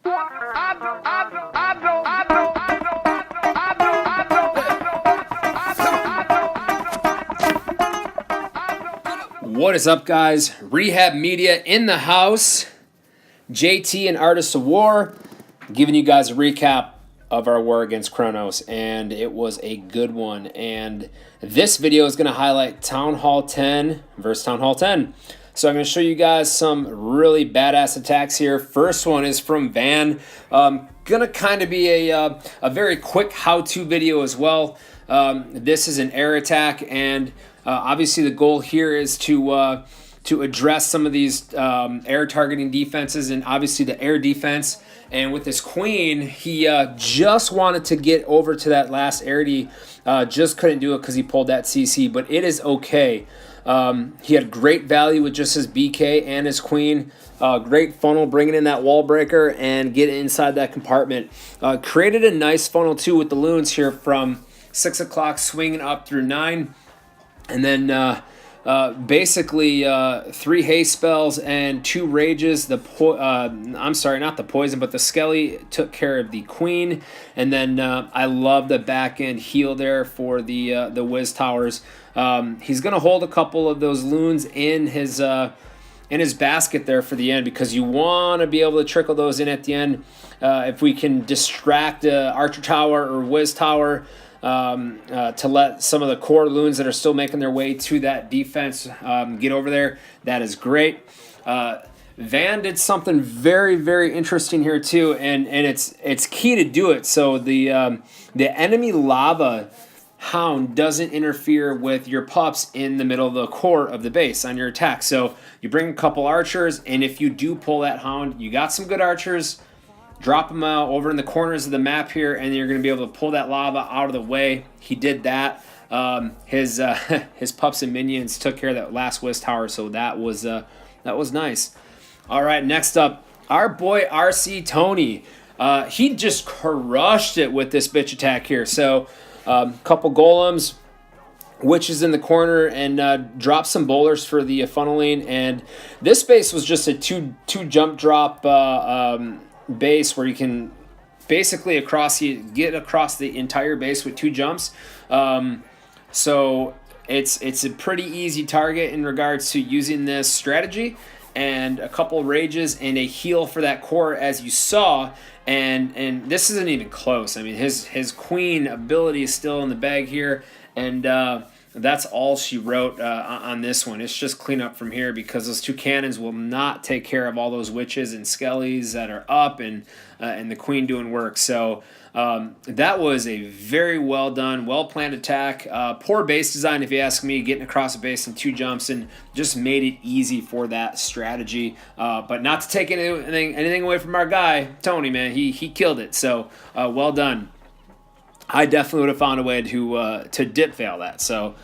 What is up, guys? Rehab Media in the house. JT and Artists of War giving you guys a recap of our war against Kronos, and it was a good one. And this video is going to highlight Town Hall 10 versus Town Hall 10. So I'm going to show you guys some really badass attacks here. First one is from Van. Gonna kind of be a very quick how-to video as well. This is an air attack, and obviously the goal here is to address some of these air targeting defenses, and obviously the air defense. And with this queen, he just wanted to get over to that last air D, just couldn't do it because he pulled that CC, but it is okay. He had great value with just his BK and his queen. Great funnel, bringing in that wall breaker and getting inside that compartment. Created a nice funnel too with the loons here from 6 o'clock swinging up through 9. And then basically 3 haste spells and 2 rages. I'm sorry, not the poison, but the Skelly took care of the queen. And then I love the back end heal there for the Wiz Towers. He's gonna hold a couple of those loons in his basket there for the end, because you want to be able to trickle those in at the end. If we can distract Archer Tower or Wiz Tower, to let some of the core loons that are still making their way to that defense get over there, that is great. Van did something very, very interesting here too, and it's key to do it. So the enemy lava hound doesn't interfere with your pups in the middle of the core of the base on your attack. So you bring a couple archers, and if you do pull that hound, you got some good archers. Drop them out over in the corners of the map here, and you're going to be able to pull that lava out of the way. He did that. His pups and minions took care of that last Wiz Tower, so that was nice. All right, next up, our boy RC Tony. He just crushed it with this bitch attack here. So couple golems, witches in the corner, and drop some bowlers for the funneling. And this base was just a two jump drop base where you can basically get across the entire base with 2 jumps. So it's a pretty easy target in regards to using this strategy, and a couple rages and a heal for that core, as you saw. And this isn't even close. I mean, his queen ability is still in the bag here, and that's all she wrote on this one. It's just clean up from here, because those 2 cannons will not take care of all those witches and skellies that are up, and the queen doing work. So that was a very well done, well planned attack. Poor base design, if you ask me, getting across the base in 2 jumps, and just made it easy for that strategy. But not to take anything away from our guy Tony, man. He killed it. So well done. I definitely would have found a way to dip fail that. So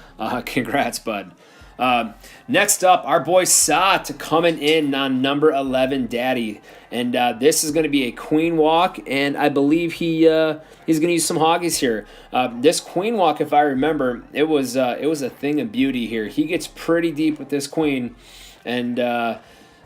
congrats, bud. Next up, our boy Sat coming in on number 11, Daddy. And this is going to be a queen walk, and I believe he's going to use some hoggies here. This queen walk, if I remember, it was a thing of beauty here. He gets pretty deep with this queen, and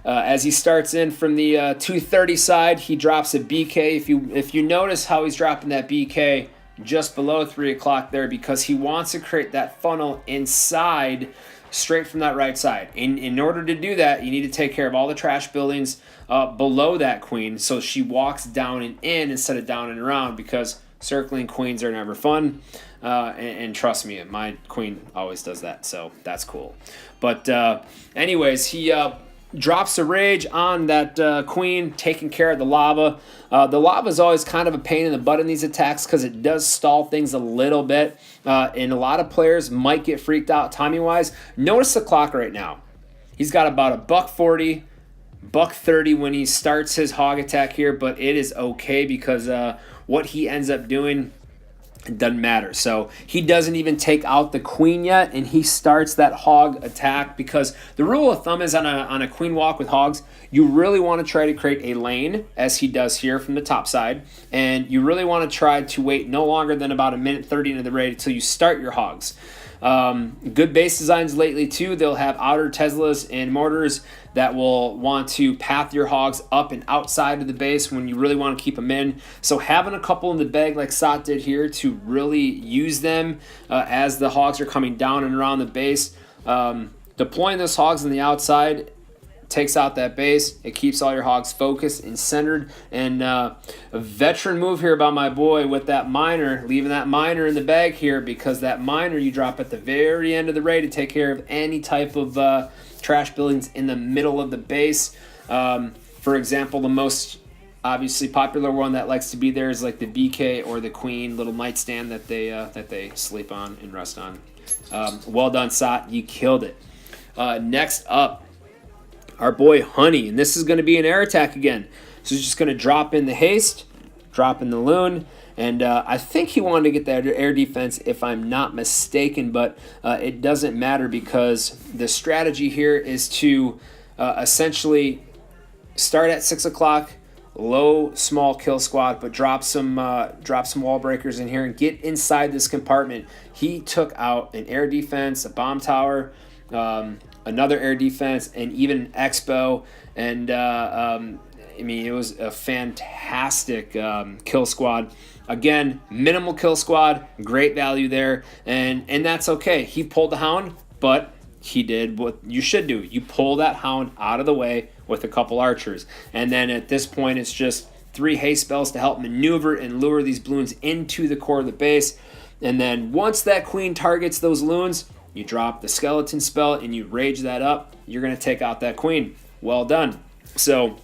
as he starts in from the 230 side, he drops a BK. If you notice how he's dropping that BK just below 3 o'clock there, because he wants to create that funnel inside, straight from that right side. In order to do that, you need to take care of all the trash buildings below that queen, so she walks down and in instead of down and around, because circling queens are never fun. And trust me, my queen always does that, so that's cool. But anyways, he drops a rage on that queen, taking care of the lava. The lava is always kind of a pain in the butt in these attacks, because it does stall things a little bit, and a lot of players might get freaked out timing wise. Notice the clock right now. He's got about $140, $130 when he starts his hog attack here, but it is okay, because what he ends up doing, it doesn't matter. So he doesn't even take out the queen yet, and he starts that hog attack, because the rule of thumb is on a queen walk with hogs, you really want to try to create a lane, as he does here from the top side, and you really want to try to wait no longer than about 1:30 into the raid until you start your hogs. Good base designs lately too. They'll have outer Teslas and mortars that will want to path your hogs up and outside of the base when you really want to keep them in. So having a couple in the bag like Sat did here to really use them as the hogs are coming down and around the base. Deploying those hogs on the outside takes out that base. It keeps all your hogs focused and centered. And a veteran move here by my boy with that miner, leaving that miner in the bag here, because that miner you drop at the very end of the raid to take care of any type of trash buildings in the middle of the base. For example, the most obviously popular one that likes to be there is like the BK or the Queen little nightstand that they sleep on and rest on. Well done, Sat. You killed it. Next up, our boy Honey, and this is going to be an air attack again. So he's just going to drop in the haste, drop in the loon, and I think he wanted to get that air defense if I'm not mistaken, but it doesn't matter because the strategy here is to essentially start at 6 o'clock, low small kill squad, but drop some wall breakers in here and get inside this compartment. He took out an air defense, a bomb tower, another air defense, and even an expo, and I mean, it was a fantastic kill squad. Again, minimal kill squad, great value there, and that's okay. He pulled the hound, but he did what you should do. You pull that hound out of the way with a couple archers, and then at this point, it's just 3 haste spells to help maneuver and lure these balloons into the core of the base. And then once that queen targets those loons, you drop the skeleton spell and you rage that up. You're going to take out that queen. Well done. So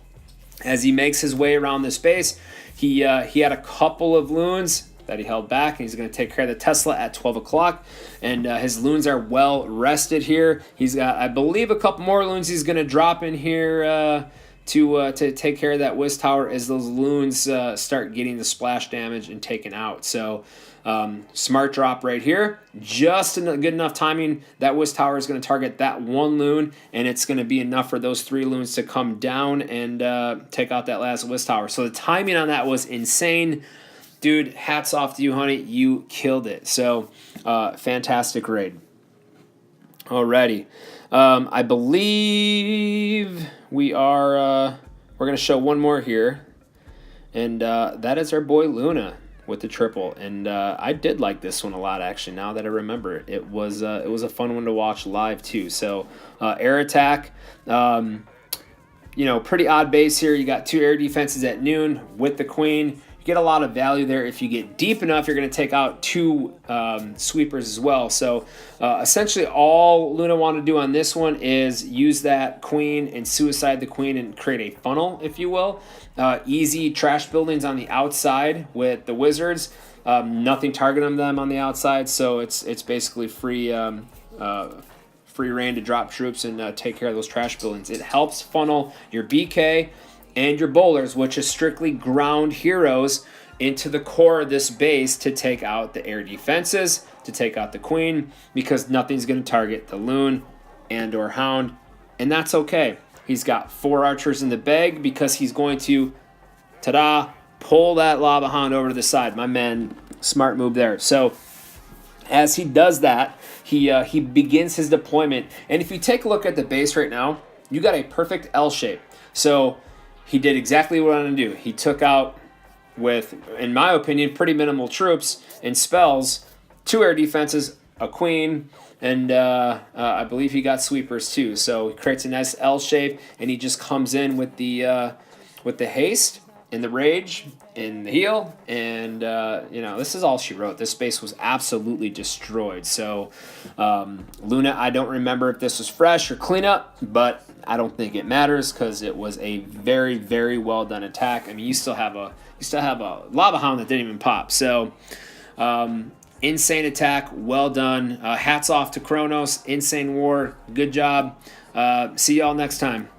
as he makes his way around this base, he had a couple of loons that he held back, and he's going to take care of the Tesla at 12 o'clock. And his loons are well rested here. He's got, I believe, a couple more loons he's going to drop in here to take care of that Wiz Tower as those loons start getting the splash damage and taken out. So smart drop right here. Just good enough timing. That Wiz Tower is going to target that one loon, and it's going to be enough for those 3 loons to come down and take out that last Wiz Tower. So the timing on that was insane. Dude, hats off to you, Honey. You killed it. So fantastic raid. Alrighty. I believe we are we're going to show one more here, and that is our boy Luna with the triple. And I did like this one a lot, actually, now that I remember it. It was a fun one to watch live too. So air attack, pretty odd base here. You got 2 air defenses at noon with the queen. Get a lot of value there. If you get deep enough, you're going to take out 2 sweepers as well. So essentially all Luna wanted to do on this one is use that queen and suicide the queen and create a funnel, if you will. Easy trash buildings on the outside with the wizards. Nothing targeting them on the outside, so it's basically free reign to drop troops and take care of those trash buildings. It helps funnel your BK and your bowlers, which is strictly ground heroes, into the core of this base to take out the air defenses, to take out the queen, because nothing's going to target the loon and or hound, and that's okay. He's got 4 archers in the bag because he's going to, ta-da, pull that lava hound over to the side. My man, smart move there. So as he does that, he begins his deployment, and if you take a look at the base right now, you got a perfect L shape. So he did exactly what I wanted to do. He took out, with, in my opinion, pretty minimal troops and spells, 2 air defenses, a queen, and I believe he got sweepers too. So he creates a nice L shape, and he just comes in with the haste and the rage and the heal, and this is all she wrote. This space was absolutely destroyed. So Luna, I don't remember if this was fresh or cleanup, but I don't think it matters because it was a very, very well done attack. I mean, you still have a lava hound that didn't even pop. So insane attack, well done. Hats off to Kronos. Insane war, good job. See y'all next time.